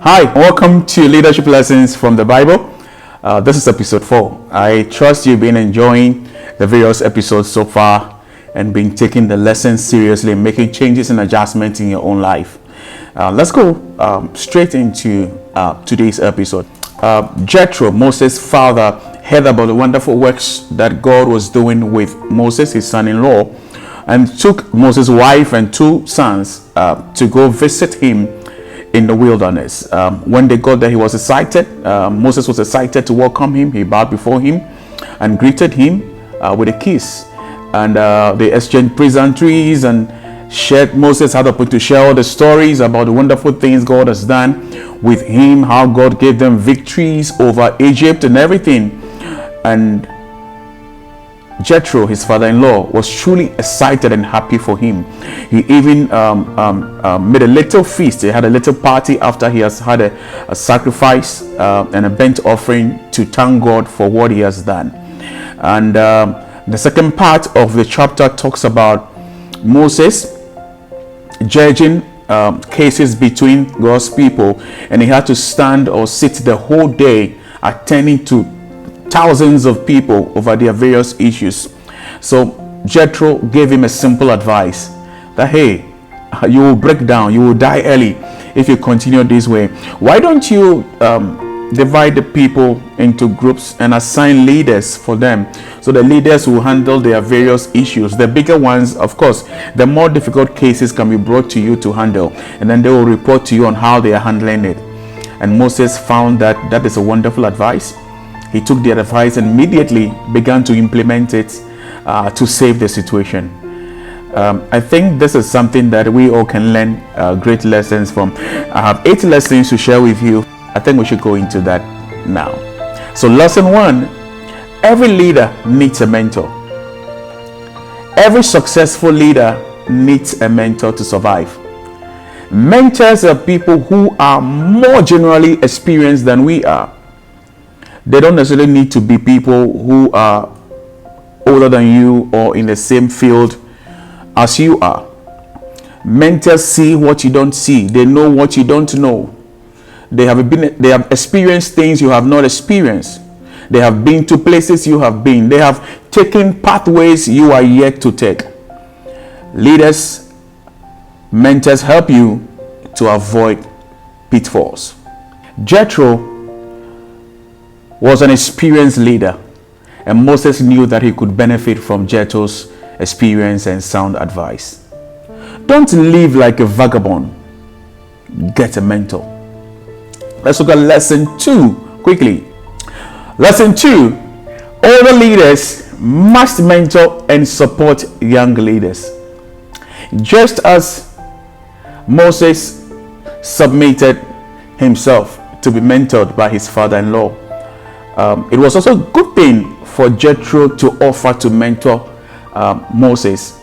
Hi, welcome to Leadership Lessons from the Bible. This is episode 4. I trust you've been enjoying the various episodes so far and been taking the lessons seriously, making changes and adjustments in your own life. Let's go straight into today's episode. Jethro, Moses' father, heard about the wonderful works that God was doing with Moses, his son-in-law, and took Moses' wife and 2 sons to go visit him in the wilderness. When they got there, he was excited. Moses was excited to welcome him. He bowed before him and greeted him with a kiss. And they exchanged pleasantries and Moses had the opportunity to share all the stories about the wonderful things God has done with him, how God gave them victories over Egypt and everything. And Jethro, his father-in-law, was truly excited and happy for him. He even made a little feast. He had a little party after he has had a sacrifice and a burnt offering to thank God for what he has done. And the second part of the chapter talks about Moses judging cases between God's people, and he had to stand or sit the whole day attending to thousands of people over their various issues. So Jethro gave him a simple advice that, hey, you will break down, you will die early if you continue this way. Why don't you divide the people into groups and assign leaders for them, so the leaders will handle their various issues. The bigger ones, of course, the more difficult cases can be brought to you to handle, and then they will report to you on how they are handling it. And Moses found that is a wonderful advice. He took the advice and immediately began to implement it to save the situation. I think this is something that we all can learn great lessons from. I have 8 lessons to share with you. I think we should go into that now. So lesson 1, every leader needs a mentor. Every successful leader needs a mentor to survive. Mentors are people who are more generally experienced than we are. They don't necessarily need to be people who are older than you or in the same field as you are. Mentors see what you don't see. They know what you don't know. They have experienced things you have not experienced. They have been to places you have been. They have taken pathways you are yet to take. Leaders, mentors help you to avoid pitfalls. Jethro was an experienced leader, and Moses knew that he could benefit from Jethro's experience and sound advice. Don't live like a vagabond. Get a mentor. Let's look at lesson 2 quickly. Lesson 2, older leaders must mentor and support young leaders. Just as Moses submitted himself to be mentored by his father-in-law, it was also a good thing for Jethro to offer to mentor Moses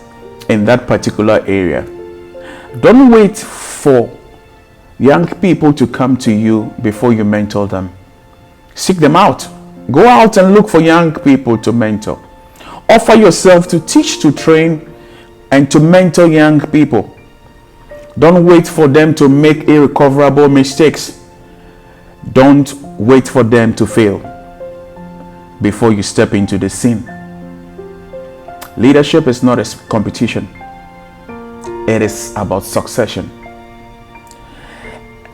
in that particular area. Don't wait for young people to come to you before you mentor them. Seek them out. Go out and look for young people to mentor. Offer yourself to teach, to train, and to mentor young people. Don't wait for them to make irrecoverable mistakes. Don't wait for them to fail before you step into the scene. Leadership is not a competition. It is about succession.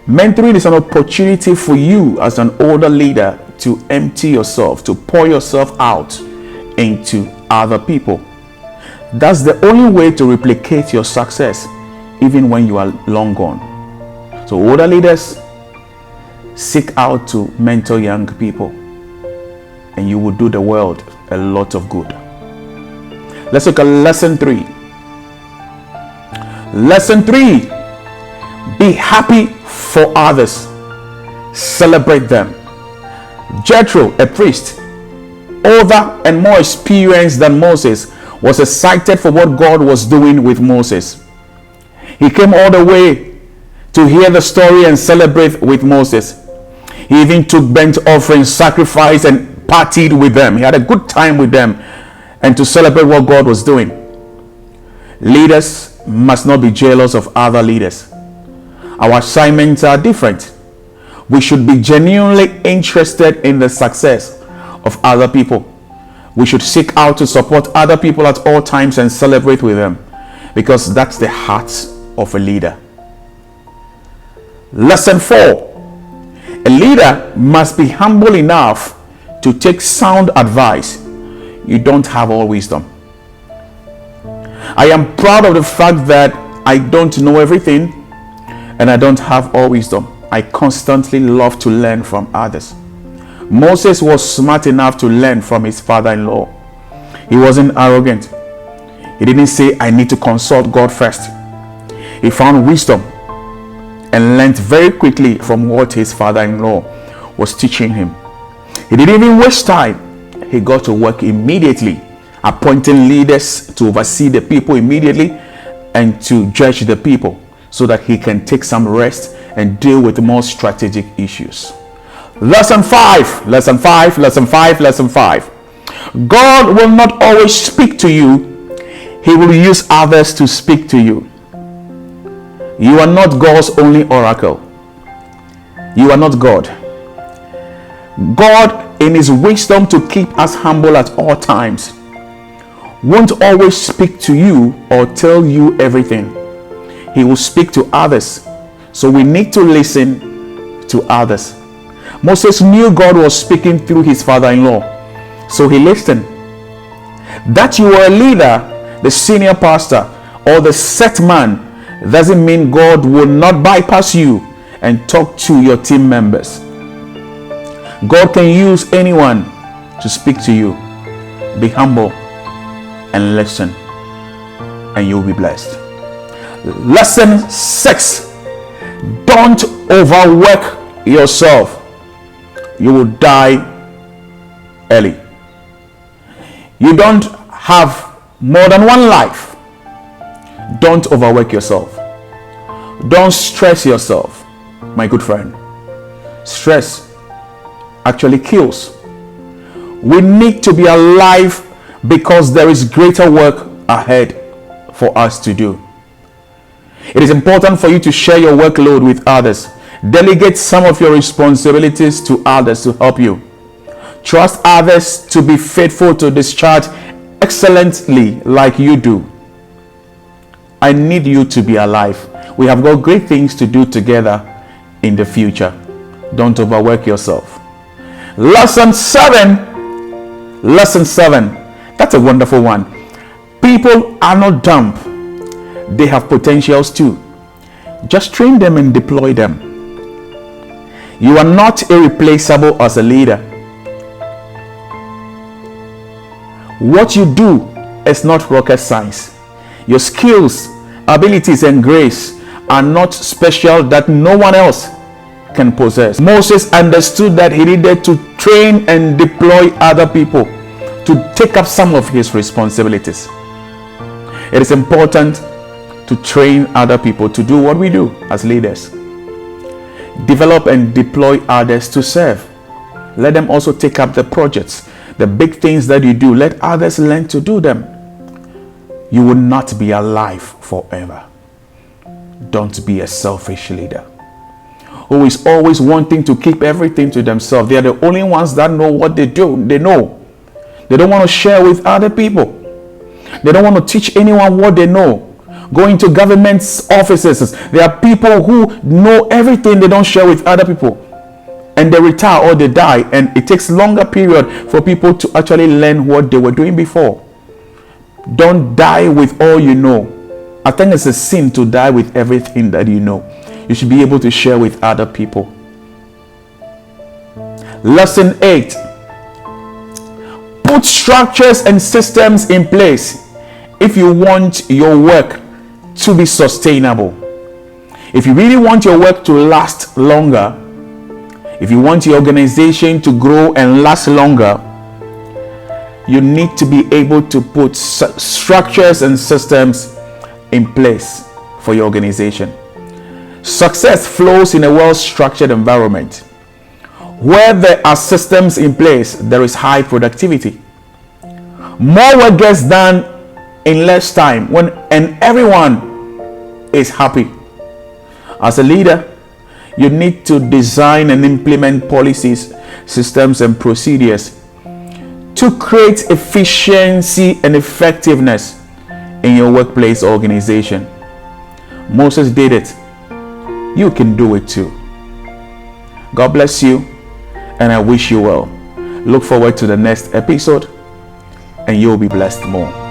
Mentoring is an opportunity for you as an older leader to empty yourself, to pour yourself out into other people. That's the only way to replicate your success, even when you are long gone. So older leaders, seek out to mentor young people, and you will do the world a lot of good. Let's look at lesson 3. Lesson 3, be happy for others. Celebrate them. Jethro, a priest, older and more experienced than Moses, was excited for what God was doing with Moses. He came all the way to hear the story and celebrate with Moses. He even took burnt offerings, sacrifice, and partied with them. He had a good time with them and to celebrate what God was doing. Leaders must not be jealous of other leaders. Our assignments are different. We should be genuinely interested in the success of other people. We should seek out to support other people at all times and celebrate with them, because that's the heart of a leader. Lesson 4. A leader must be humble enough to take sound advice. You don't have all wisdom. I am proud of the fact that I don't know everything and I don't have all wisdom. I constantly love to learn from others. Moses was smart enough to learn from his father-in-law. He wasn't arrogant. He didn't say, I need to consult God first. He found wisdom and learned very quickly from what his father-in-law was teaching him. He didn't even waste time. He got to work immediately, appointing leaders to oversee the people immediately and to judge the people so that he can take some rest and deal with more strategic issues. Lesson 5. Lesson 5. Lesson 5. Lesson 5. God will not always speak to you. He will use others to speak to you. You are not God's only oracle. You are not God. God, in his wisdom to keep us humble at all times, won't always speak to you or tell you everything. He will speak to others. So we need to listen to others. Moses knew God was speaking through his father-in-law, so he listened. That you are a leader, the senior pastor, or the set man doesn't mean God will not bypass you and talk to your team members. God can use anyone to speak to you. Be humble and listen, and you'll be blessed. Lesson 6. Don't overwork yourself. You will die early. You don't have more than one life. Don't overwork yourself. Don't stress yourself, my good friend. Stress actually kills. We need to be alive because there is greater work ahead for us to do. It is important for you to share your workload with others. Delegate some of your responsibilities to others to help you. Trust others to be faithful to discharge excellently like you do. I need you to be alive. We have got great things to do together in the future. Don't overwork yourself. Lesson 7. Lesson 7. That's a wonderful one. People are not dumb. They have potentials too. Just train them and deploy them. You are not irreplaceable as a leader. What you do is not rocket science. Your skills, abilities, and grace are not special that no one else can possess. Moses understood that he needed to train and deploy other people to take up some of his responsibilities. It is important to train other people to do what we do as leaders. Develop and deploy others to serve. Let them also take up the projects, the big things that you do. Let others learn to do them. You will not be alive forever. Don't be a selfish leader who is always wanting to keep everything to themselves. They are the only ones that know what they do. They know. They don't want to share with other people. They don't want to teach anyone what they know. Going to government offices, there are people who know everything they don't share with other people, and they retire or they die, and it takes longer period for people to actually learn what they were doing before. Don't die with all you know. I think it's a sin to die with everything that you know. You should be able to share with other people. Lesson 8. Put structures and systems in place if you want your work to be sustainable. If you really want your work to last longer, if you want your organization to grow and last longer, you need to be able to put structures and systems in place for your organization. Success flows in a well-structured environment. Where there are systems in place, there is high productivity. More work gets done in less time and everyone is happy. As a leader, You need to design and implement policies, systems, and procedures to create efficiency and effectiveness in your workplace organization. Moses did it. You can do it too. God bless you, and I wish you well. Look forward to the next episode, and you'll be blessed more.